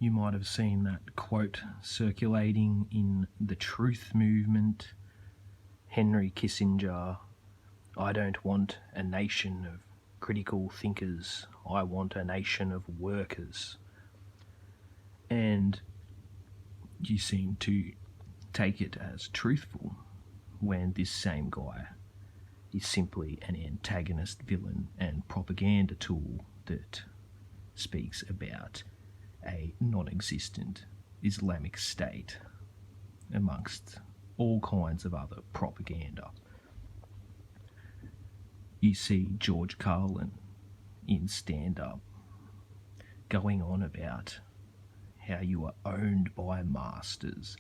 You might have seen that quote circulating in the truth movement. Henry Kissinger, "I don't want a nation of critical thinkers, I want a nation of workers." And you seem to take it as truthful when this same guy is simply an antagonist, villain and propaganda tool that speaks about a non-existent Islamic State amongst all kinds of other propaganda. You see George Carlin in stand-up going on about how you are owned by masters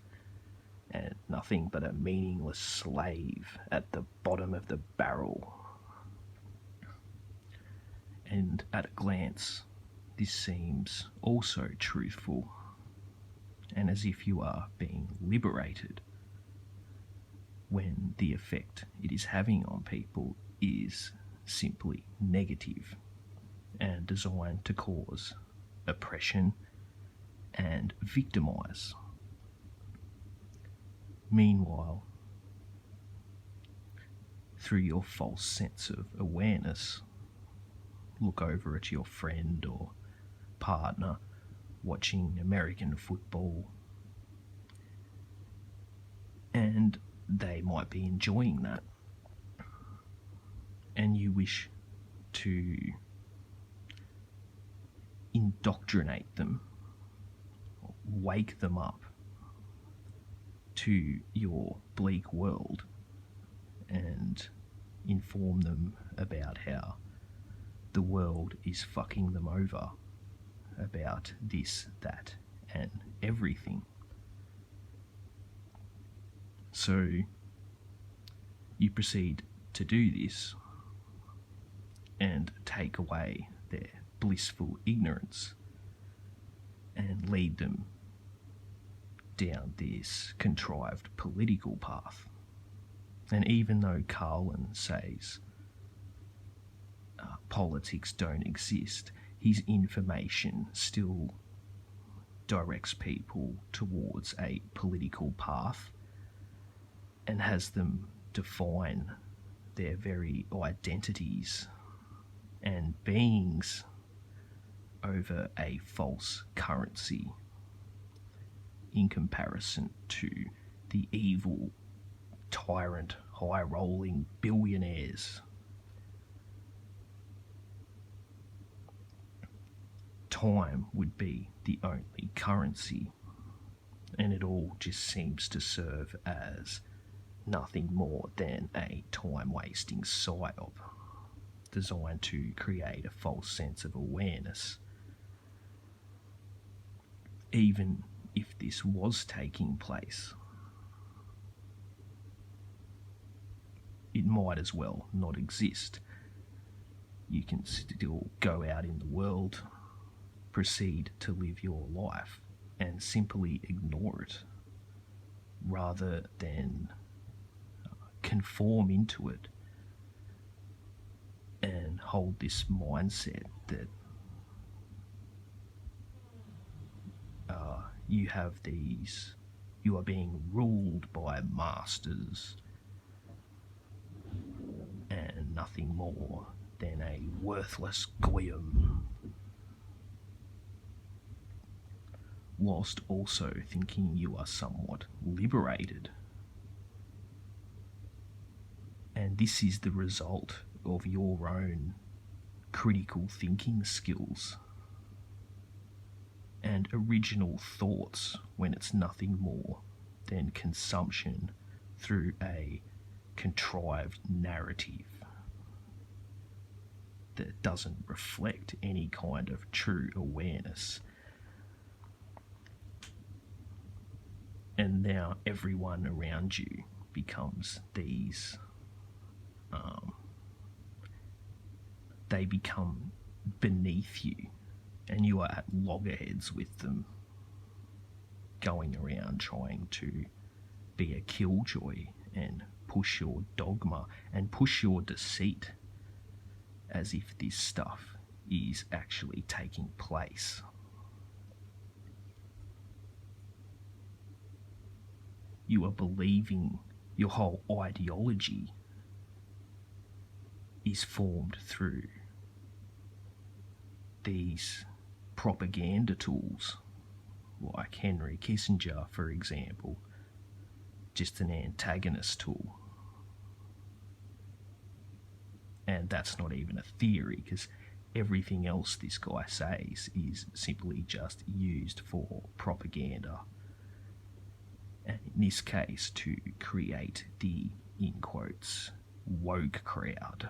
and nothing but a meaningless slave at the bottom of the barrel. And at a glance, this seems also truthful, and as if you are being liberated, when the effect it is having on people is simply negative and designed to cause oppression and victimise. Meanwhile, through your false sense of awareness, look over at your friend or partner watching American football, and they might be enjoying that, and you wish to indoctrinate them, wake them up to your bleak world and inform them about how the world is fucking them over, about this, that, and everything. So you proceed to do this and take away their blissful ignorance and lead them down this contrived political path. And even though Carlin says politics don't exist, his information still directs people towards a political path and has them define their very identities and beings over a false currency in comparison to the evil, tyrant, high-rolling billionaires. Time would be the only currency, and it all just seems to serve as nothing more than a time-wasting psyop designed to create a false sense of awareness. Even if this was taking place, it might as well not exist. You can still go out in the world, proceed to live your life, and simply ignore it, rather than conform into it and hold this mindset that you are being ruled by masters and nothing more than a worthless goyim, whilst also thinking you are somewhat liberated. And this is the result of your own critical thinking skills and original thoughts, when it's nothing more than consumption through a contrived narrative that doesn't reflect any kind of true awareness. And now everyone around you becomes these they become beneath you, and you are at loggerheads with them, going around trying to be a killjoy and push your dogma and push your deceit as if this stuff is actually taking place. you are believing your whole ideology is formed through these propaganda tools, like Henry Kissinger, for example, just an antagonist tool. And that's not even a theory, because everything else this guy says is simply just used for propaganda. And in this case, to create the, in quotes, woke crowd.